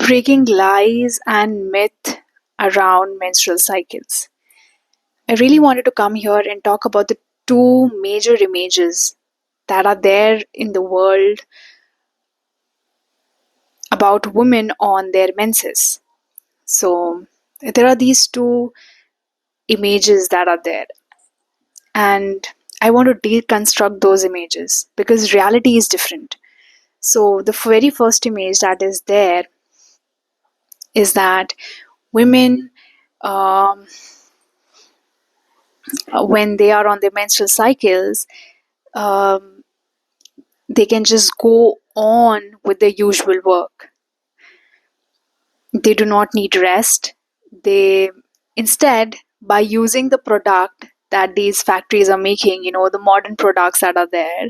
breaking lies and myth around menstrual cycles. I really wanted to come here and talk about the two major images that are there in the world about women on their menses. So, there are these two images that are there, and I want to deconstruct those images because reality is different. So, the very first image that is there is that women, um, when they are on their menstrual cycles, um, they can just go on with their usual work. They do not need rest. They instead, by using the product that these factories are making, the modern products that are there,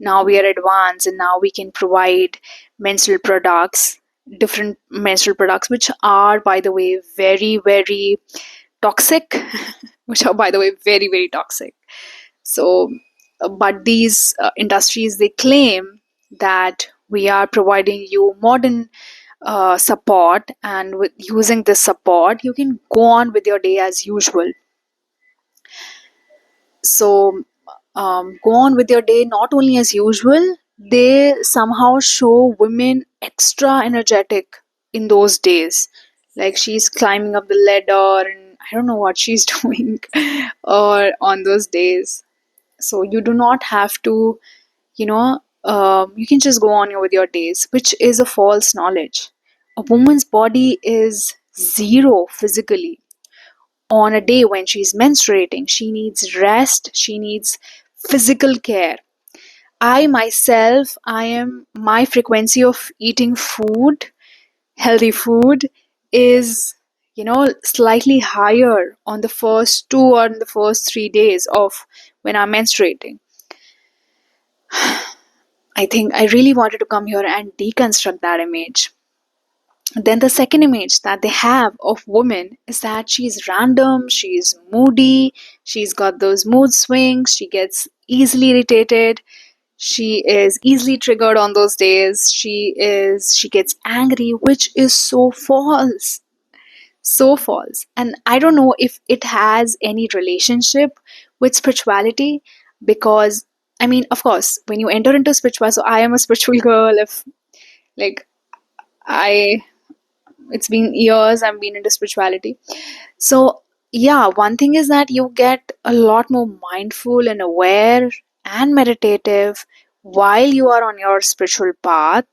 now we are advanced and now we can provide menstrual products, different menstrual products, which are, by the way, very, very toxic, which are, by the way, very, very toxic. So, but these industries, they claim that we are providing you modern support, and with using this support, you can go on with your day as usual. So, go on with your day not only as usual, they somehow show women extra energetic in those days. Like she's climbing up the ladder, and I don't know what she's doing or on those days. So you do not have to, you can just go on with your days, which is a false knowledge. A woman's body is zero physically on a day when she's menstruating. She needs rest, she needs physical care. I myself, I am, my frequency of eating food, healthy food, is slightly higher on the first 2 or in the first 3 days of when I'm menstruating. I think I really wanted to come here and deconstruct that image. Then the second image that they have of women is that she's random, she's moody, she's got those mood swings, she gets easily irritated, she is easily triggered on those days, she gets angry, which is so false. So false. And I don't know if it has any relationship with spirituality, because I mean, of course, when you enter into spiritual, so I am a spiritual girl. If like I, it's been years I've been into spirituality. So yeah, one thing is that you get a lot more mindful and aware and meditative while you are on your spiritual path.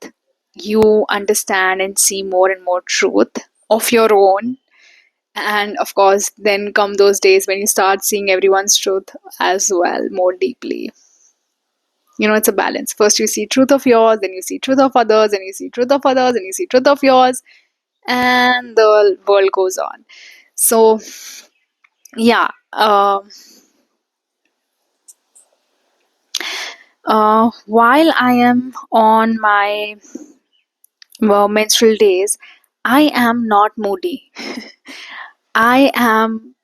You understand and see more and more truth of your own. And of course, then come those days when you start seeing everyone's truth as well more deeply. It's a balance. First you see truth of yours, then you see truth of others, and you see truth of others, and you see truth of yours, and the world goes on. So yeah, while I am on my menstrual days, I am not moody. I am,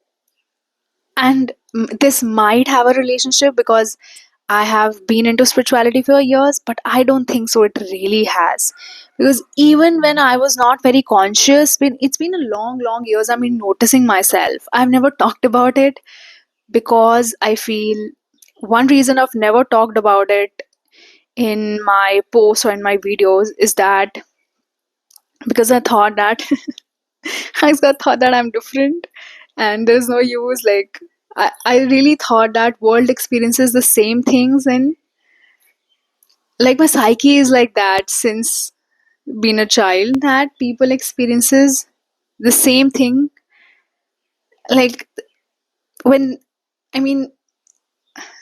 and this might have a relationship because I have been into spirituality for years, but I don't think so. It really has. Because even when I was not very conscious, it's been a long, long years, I've been noticing myself. I've never talked about it because I feel one reason I've never talked about it in my posts or in my videos is that because I thought that thought that I'm different and there's no use. Like I really thought that world experiences the same things, and like my psyche is like that since being a child, that people experiences the same thing. Like when I mean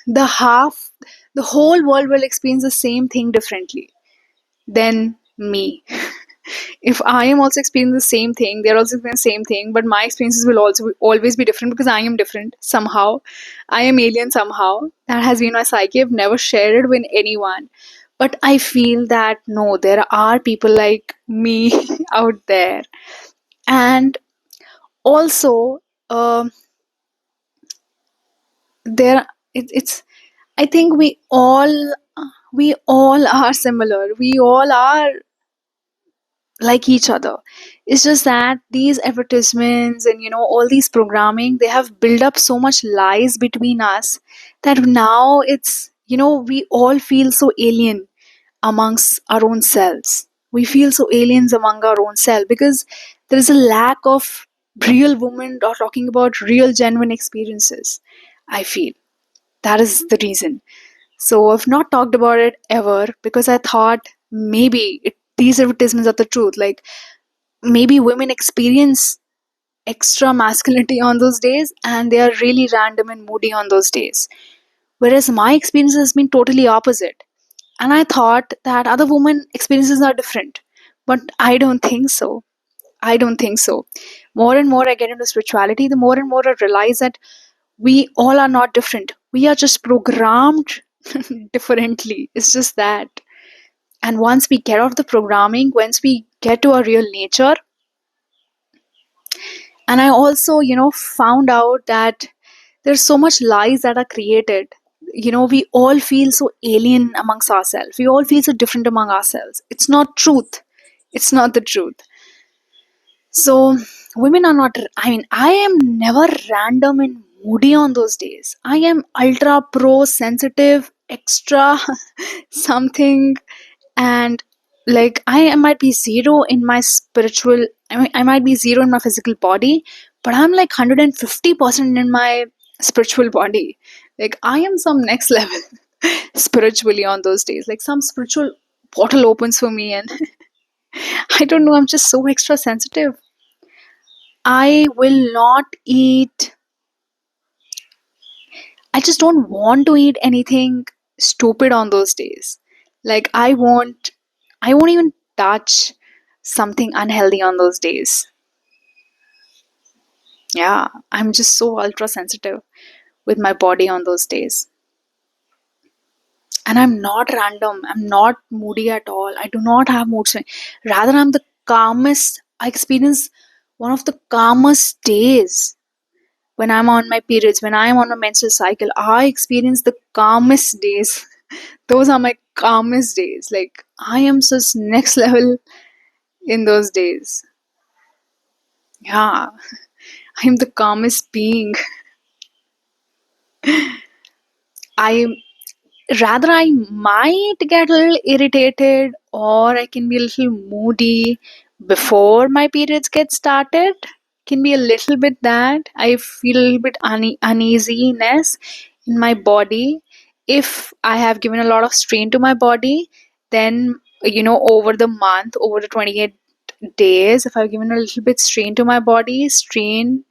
the half the whole world will experience the same thing differently than me. If I am also experiencing the same thing, they're also experiencing the same thing, but my experiences will also always be different because I am different somehow. I am alien somehow. That has been my psyche. I've never shared it with anyone. But I feel that no, there are people like me out there. And also, um there it's I think we all are similar. We all are like each other. It's just that these advertisements and all these programming, they have built up so much lies between us that now it's we all feel so alien amongst our own selves. We feel so aliens among our own self because there is a lack of real women or talking about real genuine experiences. I feel that is the reason. So I've not talked about it ever because I thought maybe these advertisements are the truth. Like maybe women experience extra masculinity on those days and they are really random and moody on those days. Whereas my experience has been totally opposite. And I thought that other women experiences are different. But I don't think so. I don't think so. More and more I get into spirituality, the more and more I realize that we all are not different. We are just programmed differently. It's just that. And once we get off the programming, once we get to our real nature, and I also, found out that there's so much lies that are created. We all feel so alien amongst ourselves. We all feel so different among ourselves. It's not truth. It's not the truth. So women are not, I mean, I am never random and moody on those days. I am ultra pro sensitive, extra something, and like I might be zero in my spiritual, I might be zero in my physical body, but I'm like 150% in my spiritual body. Like I am some next level spiritually on those days. Like some spiritual portal opens for me, and I don't know, I'm just so extra sensitive. I will not eat, I just don't want to eat anything stupid on those days. Like I won't even touch something unhealthy on those days. Yeah, I'm just so ultra sensitive with my body on those days. And I'm not random. I'm not moody at all. I do not have mood swing. Rather, I'm the calmest. I experience one of the calmest days when I'm on my periods, when I'm on a menstrual cycle. I experience the calmest days. Those are my calmest days. Like I am just next level in those days. Yeah, I'm the calmest being. I rather I might get a little irritated or I can be a little moody before my periods get started. Can be a little bit that I feel a little bit uneasiness in my body. If I have given a lot of strain to my body, then over the month, over the 28 days, if I've given a little bit strain to my body, strain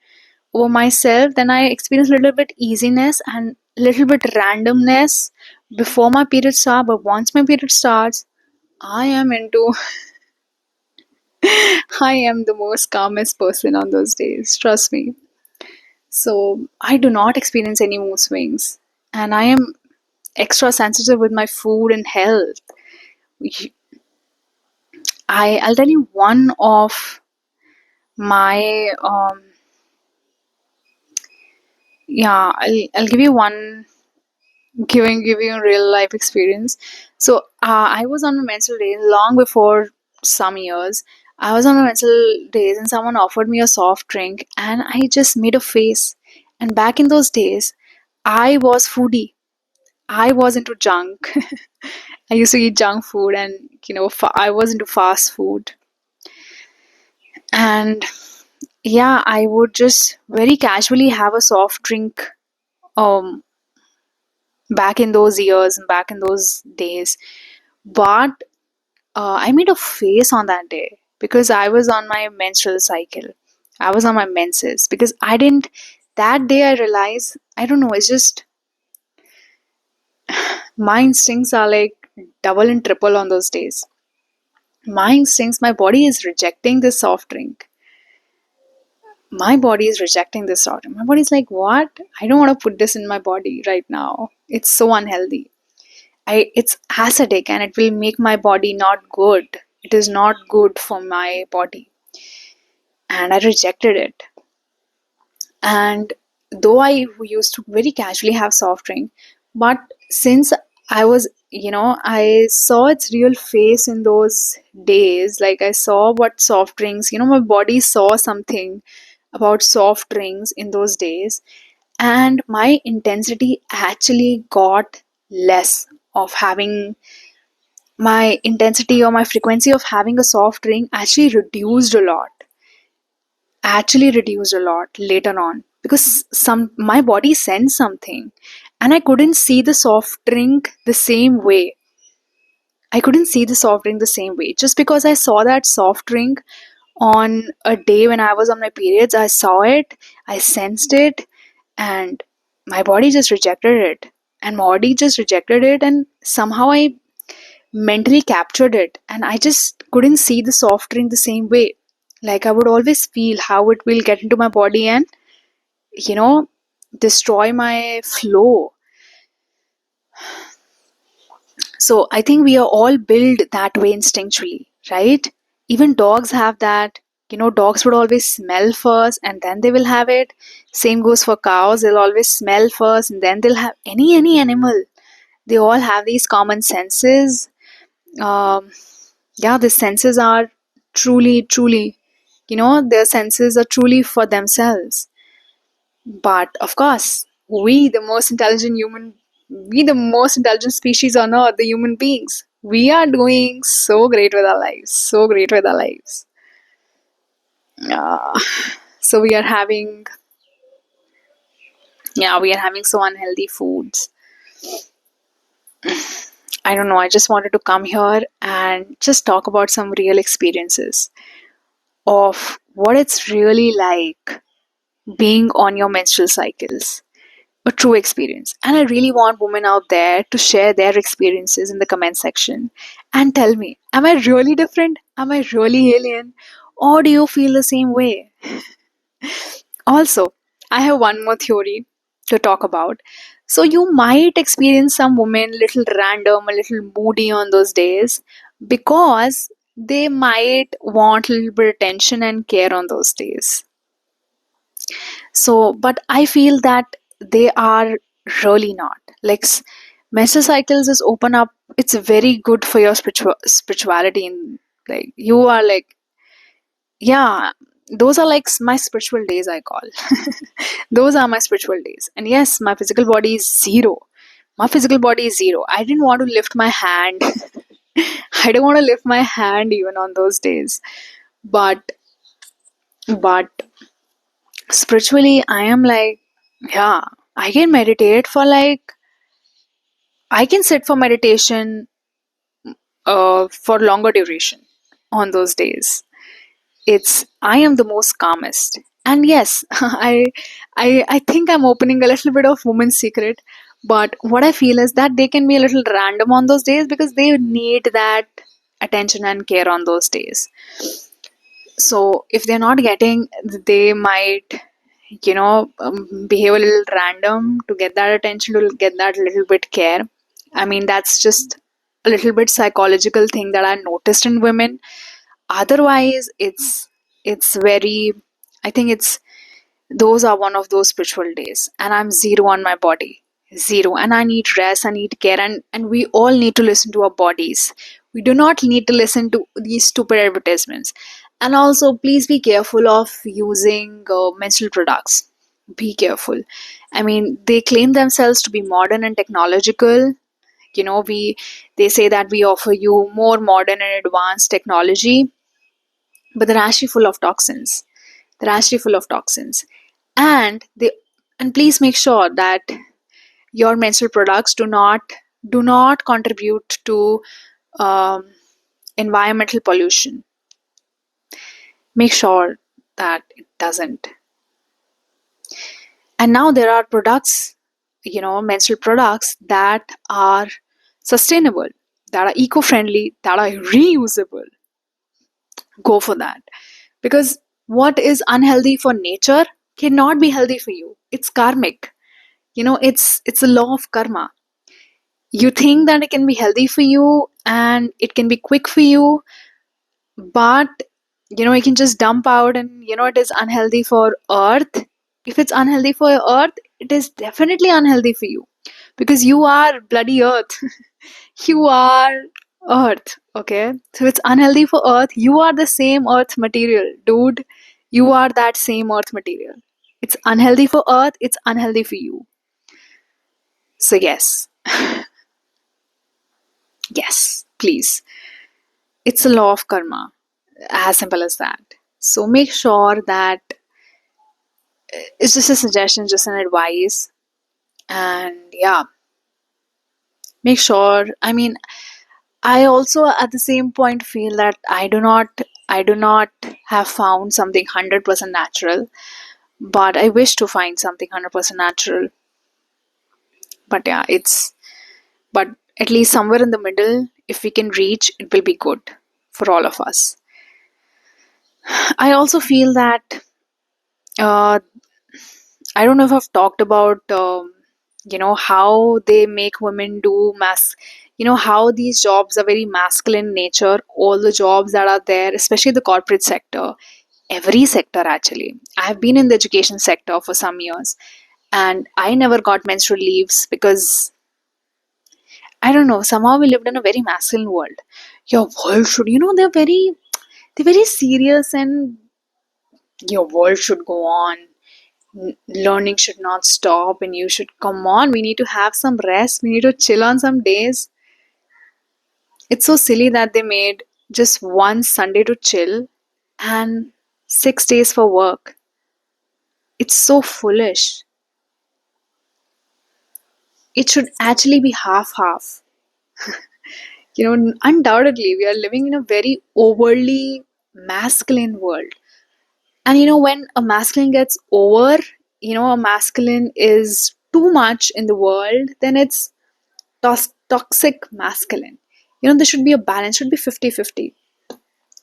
over myself, then I experience a little bit easiness and little bit randomness before my period starts. But once my period starts, I am into I am the most calmest person on those days. Trust me. So I do not experience any mood swings. And I am extra sensitive with my food and health. I'll tell you one of my yeah, I'll give you one give you a real life experience. So I was on my menstrual days long before some years. I was on my menstrual days and someone offered me a soft drink and I just made a face. And back in those days, I was foodie. I was into junk. I used to eat junk food and I was into fast food. And yeah, I would just very casually have a soft drink um back in those years and back in those days. But I made a face on that day because I was on my menstrual cycle. I was on my menses because I didn't. That day I realized, I don't know, it's just my instincts are like double and triple on those days. My instincts, my body is rejecting this soft drink. My body is rejecting this soft drink. My body's like, what? I don't want to put this in my body right now. It's so unhealthy. It's acidic and it will make my body not good. It is not good for my body. And I rejected it. And though I used to very casually have soft drink, but since I was I saw its real face in those days. Like, I saw what soft drinks, my body saw something about soft drinks in those days, and my intensity actually got less of having my intensity or my frequency of having a soft drink actually reduced a lot later on, because some my body sensed something, and I couldn't see the soft drink the same way. I couldn't see the soft drink the same way. Just because I saw that soft drink on a day when I was on my periods, I saw it, I sensed it, and my body just rejected it. And my body just rejected it, and somehow I mentally captured it, and I just couldn't see the soft drink the same way. Like, I would always feel how it will get into my body and, you know, destroy my flow. So I think we are all built that way instinctually, right? Even dogs have that. Dogs would always smell first and then they will have it. Same goes for cows. They'll always smell first and then they'll have any animal. They all have these common senses. Yeah, the senses are truly, their senses are truly for themselves. But of course, we, the most intelligent species on earth, the human beings, we are doing so great with our lives, so great with our lives. Uh, so we are having so unhealthy foods. I don't know. I just wanted to come here and just talk about some real experiences of what it's really like being on your menstrual cycles. A true experience. And I really want women out there to share their experiences in the comment section and tell me, am I really different? Am I really alien? Or do you feel the same way? Also, I have one more theory to talk about. So you might experience some women little random, a little moody on those days because they might want a little bit of attention and care on those days. So, but I feel that they are really not. Like, menstrual cycles is open up. It's very good for your spirituality. And like, you are like, yeah, those are like my spiritual days, I call. Those are my spiritual days. And yes, my physical body is zero. My physical body is zero. I didn't want to lift my hand. I don't want to lift my hand even on those days. But but spiritually, I am like, yeah, I can meditate for like, I can sit for meditation for longer duration on those days. I am the most calmest. And yes, I think I'm opening a little bit of woman's secret, but what I feel is that they can be a little random on those days because they need that attention and care on those days. So if they're not getting, they might, behave a little random to get that attention, to get that little bit care. I mean, that's just a little bit psychological thing that I noticed in women. Otherwise, it's very, I think it's, those are one of those spiritual days, and I'm zero on my body, zero, and I need rest, I need care, and we all need to listen to our bodies. We do not need to listen to these stupid advertisements. And also, please be careful of using menstrual products. Be careful. I mean, they claim themselves to be modern and technological. We They say that we offer you more modern and advanced technology, but they're actually full of toxins. They're actually full of toxins. And they and please make sure that your menstrual products do not contribute to um, environmental pollution. Make sure that it doesn't. And now there are products, menstrual products that are sustainable, that are eco-friendly, that are reusable. Go for that. Because what is unhealthy for nature cannot be healthy for you. It's karmic. It's a law of karma. You think that it can be healthy for you and it can be quick for you, but you can just dump out, and it is unhealthy for earth. If it's unhealthy for earth, it is definitely unhealthy for you. because you are bloody earth. You are earth, okay? So it's unhealthy for earth. You are the same earth material, dude. You are that same earth material. It's unhealthy for earth, it's unhealthy for you. So, yes, yes, please. It's a law of karma, as simple as that. So, make sure that it's just a suggestion, just an advice. And yeah, make sure. I mean, I also at the same point feel that I do not have found something 100% natural, but I wish to find something 100% natural. But yeah, but at least somewhere in the middle, if we can reach, it will be good for all of us. I also feel that uh, I don't know if I've talked about how they make women do how these jobs are very masculine in nature. All the jobs that are there, especially the corporate sector, every sector actually. I've been in the education sector for some years, and I never got menstrual leaves because I don't know. Somehow we lived in a very masculine world. Your world should, they're very serious, and your world should go on. Learning should not stop, and you should come on. We need to have some rest. We need to chill on some days. It's so silly that they made just one Sunday to chill and 6 days for work. It's so foolish. It should actually be half half. Undoubtedly, we are living in a very overly masculine world. And when a masculine gets over, a masculine is too much in the world, then it's toxic masculine. There should be a balance, should be 50-50.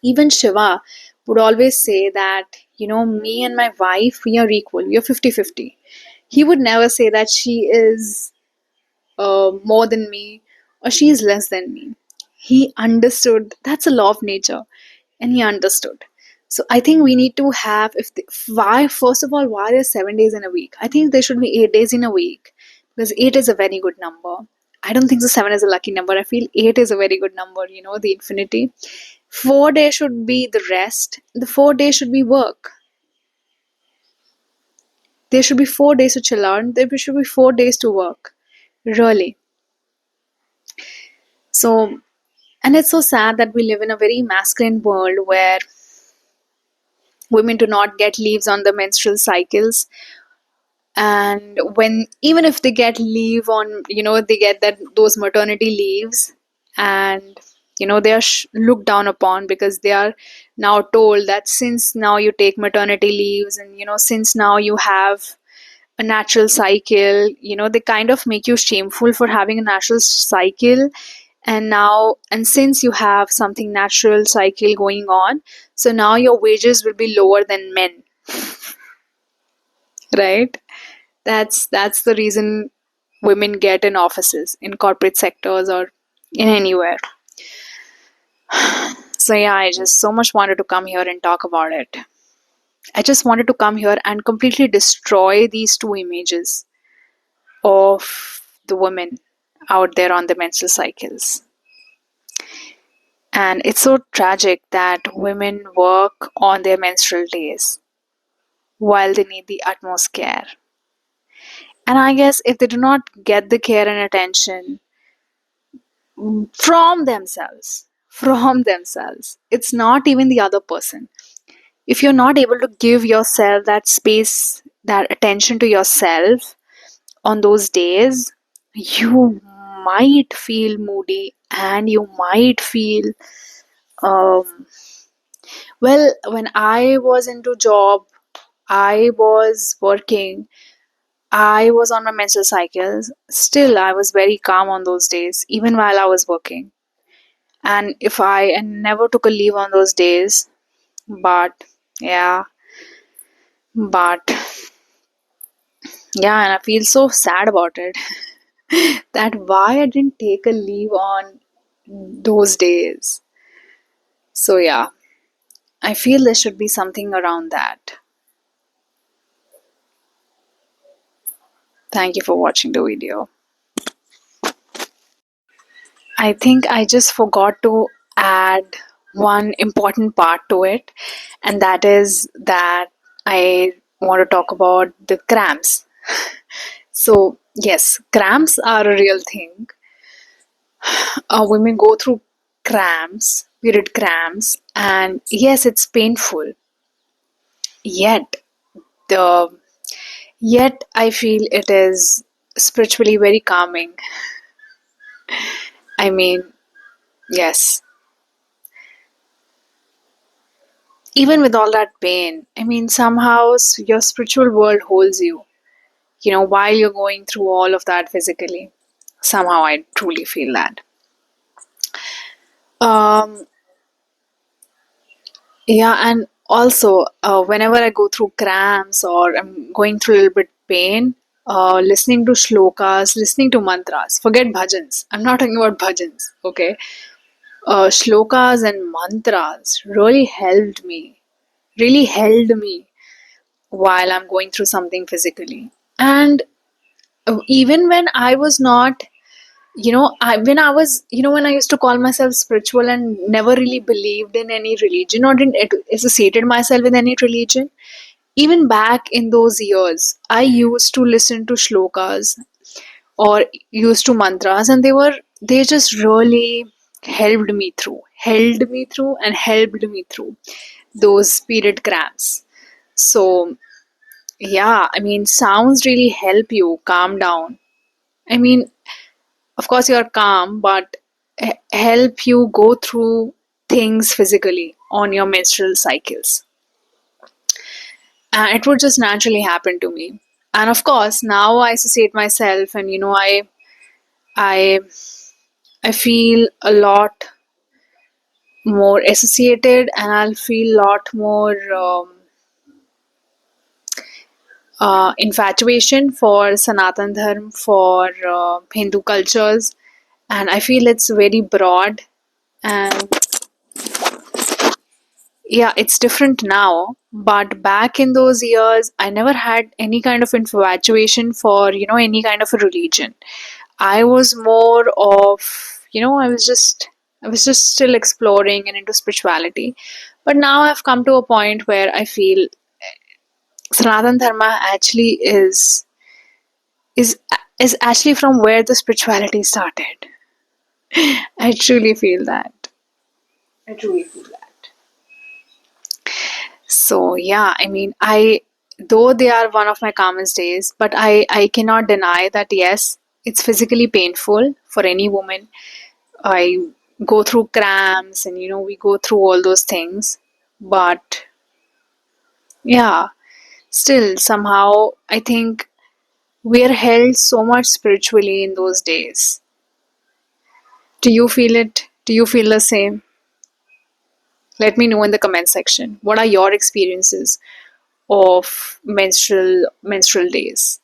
Even Shiva would always say that, me and my wife, we are equal, we are 50-50. He would never say that she is more than me or she is less than me. He understood that's a law of nature, and he understood. So I think we need to have, why, first of all, why there's 7 days in a week? I think there should be 8 days in a week, because eight is a very good number. I don't think so seven is a lucky number. I feel eight is a very good number, the infinity. 4 days should be the rest. The 4 days should be work. There should be 4 days to chill out. There should be 4 days to work. Really. So, and it's so sad that we live in a very masculine world where women do not get leaves on the menstrual cycles. And when, even if they get leave on, they get those maternity leaves, and they are looked down upon, because they are now told that since now you take maternity leaves, and since now you have a natural cycle, they kind of make you shameful for having a natural cycle. And since you have something natural cycle going on, so now your wages will be lower than men, right? That's the reason women get in offices, in corporate sectors, or in anywhere. So yeah, I just so much wanted to come here and talk about it. I just wanted to come here and completely destroy these two images of the women out there on the menstrual cycles. And it's so tragic that women work on their menstrual days while they need the utmost care. And I guess if they do not get the care and attention from themselves, it's not even the other person. If you're not able to give yourself that space, that attention to yourself on those days, you might feel moody, and you might feel um, well, when I was into job, I was working, I was on my menstrual cycles. Still, I was very calm on those days, even while I was working. And if I never took a leave on those days, but yeah, but yeah, and I feel so sad about it. That why I didn't take a leave on those days. So yeah, I feel there should be something around that. Thank you for watching the video. I think I just forgot to add one important part to it, and that is that I want to talk about the cramps. So, yes, cramps are a real thing. Women go through cramps, period cramps, and yes, it's painful. Yet, the yet I feel it is spiritually very calming. I mean, yes, even with all that pain, I mean, somehow your spiritual world holds you, while you're going through all of that physically. Somehow I truly feel that. Um, yeah, and also, whenever I go through cramps or I'm going through a little bit pain, listening to shlokas, listening to mantras, forget bhajans. I'm not talking about bhajans, okay? Shlokas and mantras really held me while I'm going through something physically. And even when I was not, when I was, when I used to call myself spiritual and never really believed in any religion or didn't associated myself with any religion, even back in those years, I used to listen to shlokas or used to mantras, and they just really helped me through those period cramps. So, yeah, I mean, sounds really help you calm down. I mean, of course, you're calm, but help you go through things physically on your menstrual cycles. And it would just naturally happen to me. And of course, now I associate myself, and I, I feel a lot more associated, and I'll feel a lot more infatuation for Sanatan Dharma, for Hindu cultures, and I feel it's very broad, and yeah, it's different now, but back in those years I never had any kind of infatuation for any kind of a religion. I was more of, I was just still exploring and into spirituality. But now I've come to a point where I feel Sanatan Dharma actually is is actually from where the spirituality started. I truly feel that. I truly feel that. So yeah, I mean, though they are one of my calmest days, but I cannot deny that yes, it's physically painful for any woman. I go through cramps, and we go through all those things, but yeah, still somehow I think we're held so much spiritually in those days. Do you feel it? Do you feel the same? Let me know in the comment section. What are your experiences of menstrual days?